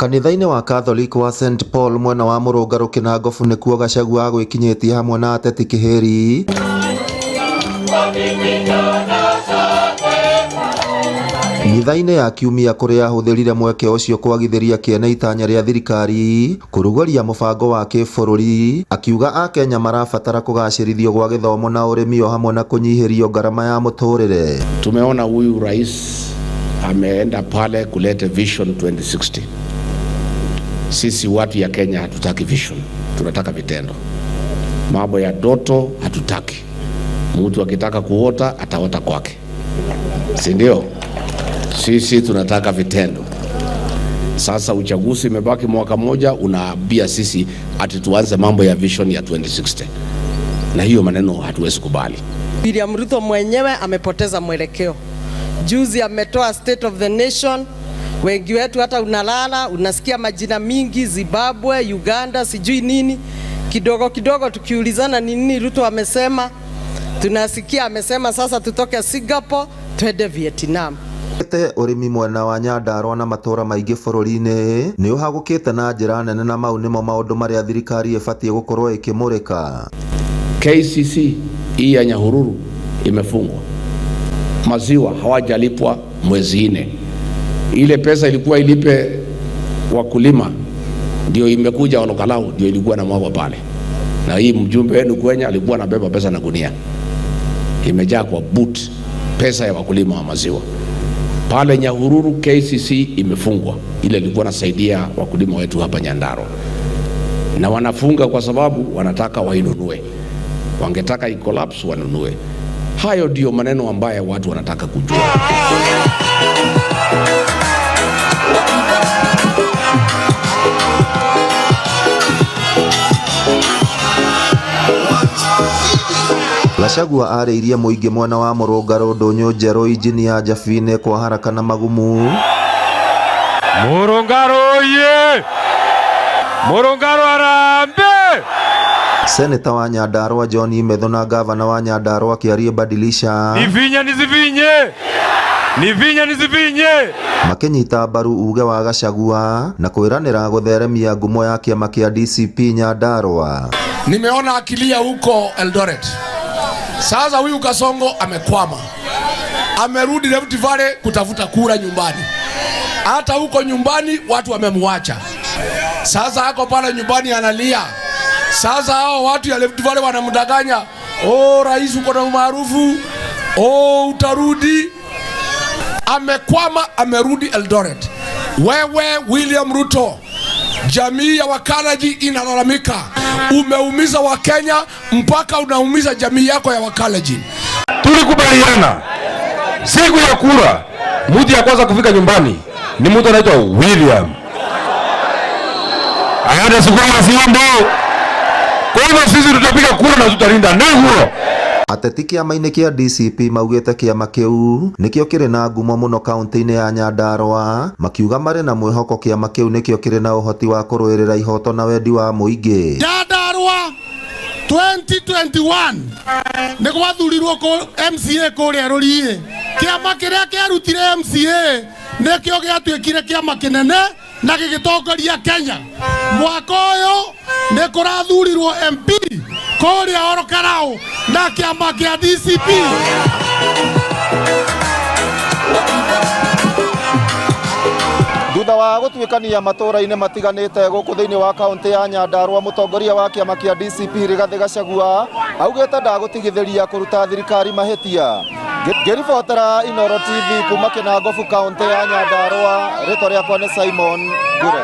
Kanitha-inĩ wa Catholic wa St Paul mwena wa Mũrũngarũ Kĩnangobu nĩkuo Gachagua gwĩkinyĩtie hamwe na ateti kĩhĩri Mitha-inĩ ya kiumia kũrĩa ahũthĩrire mweke ũcio kwagithĩria kĩene itanya rĩa thirikari kũrugũria mũbango wa kĩbũrũri, akiuga Akenya marabatara kũgacĩrithio gwa gĩthomo na ũrĩmi o hamwe na kũnyihĩrio gharama ya mũtũrĩre. Tumeona huyu rais ameenda pale kuleta Vision 2060. Sisi watu ya Kenya hatutaki vision, tunataka vitendo. Mambo ya doto hatutaki. Mtu akitaka kuota ataota kwake, si ndio? Sisi tunataka vitendo. Sasa uchaguzi imebaki mwaka moja, unaambia sisi ati tuanze mambo ya vision ya 2060, na hiyo maneno hatuwezi kubali. William Ruto mwenyewe amepoteza mwelekeo. Juzi ametoa State of the Nation, wengi wetu hata unalala unasikia majina mingi, Zimbabwe, Uganda, sijui nini. Kidogo kidogo tukiulizana nini Ruto amesema, tunasikia amesema sasa tutoke Singapore twende Vietnam. Ũrĩmi mwena wa Nyandarua na matũra maingĩ bũrũri-inĩ nĩ ũhagũkĩte na njĩra nene, na mau nĩmo maũndũ marĩa thirikari ĩbatiĩ gũkorwo ĩkĩmũrĩka. KCC hii ya Nyahururu imefungwa, maziwa hawajalipwa mwezi 4. Ile pesa ilikuwa ilipe wakulima ndio imekuja Olokalau, ndio ilikuwa na mwago pale, na hii mjumbe wenu Kenya alikuwa anabeba pesa na gunia imejaa kwa boot, pesa ya wakulima wa maziwa. Pale Nyahururu KCC imefungwa, ile ilikuwa nasaidia wakulima wetu hapa Nyandarua, na wanafunga kwa sababu wanataka wainunue. Wangetaka i-collapse wanunue. Hayo ndio maneno ambayo watu wanataka kujua. Gachagua arĩirie mũingĩ mwena wa Mũrũngarũ ndũnyũ njerũ injinia Njabine kwa haraka na magumu. Mũrũngarũ ye! Mũrũngarũ arambe! Seneta wa Nyandarua John Imedho na gavana wa Nyandarua akĩaria badilisha nivinye makĩnyita mbaru uge wa Gachagua na kwĩranĩra gũtheremia ngumo ya kĩama kĩa DCP Nyandarua. Nimeona akilia huko Eldoret. Sasa huyu Kasongo amekwama, amerudi Rift Valley kutafuta kura nyumbani. Hata huko nyumbani watu wamemwacha. Sasa ako pale nyumbani analia. Sasa hao watu ya Rift Valley wanamdanganya, oh rais uko na umaarufu, oh utarudi. Amekwama, amerudi Eldoret. Wewe William Ruto, jamii ya Wakalaji inalalamika. Umeumiza Wakenya mpaka unaumiza jamii yako ya Wakalaji. Tulikubaliana siku ya kura mtu ya kwanza kufika nyumbani ni mtu anaitwa William. Ayada siku ya siombo. Kwa hivyo sisi tutapiga kura na tutalinda niguo. Ateti kĩama-inĩ kĩa DCP maugĩte kĩama kĩu nĩkĩo kĩrĩ na ngumo mũno kaunti-inĩ ya Nyandarua, makiuga marĩ na mwĩhoko kĩama kĩu nĩkĩo kĩrĩ na ũhoti wa kũrũĩrĩra ihoto na wendi wa mũingĩ. Nyandarua 2021 nĩ gwathurirwo MCA kũrĩa Rũriĩ. Kĩama kĩrĩa kĩarutire MCA nĩkĩo gĩatuĩkire kĩama kĩnene na gĩgĩtongoria Kenya. Mwaka ũyũ nĩ kũrathurirwo MP kũrĩa Olokalau na kĩama kĩa DCP. Thutha wa gũtuĩkania matũra-inĩ matiganĩte gũkũ thĩinĩ wa kaunti ya Nyandarua, mũtongoria wa kĩama kĩa DCP Rigathĩ Gachagua augĩte ndagũtigithĩria kũruta thirikari mahĩtia. Ngĩribotera Inooro TV kuma Kĩnangobu kaunti ya Nyandarua, rĩtwa rĩakwa nĩ Simon Ngure.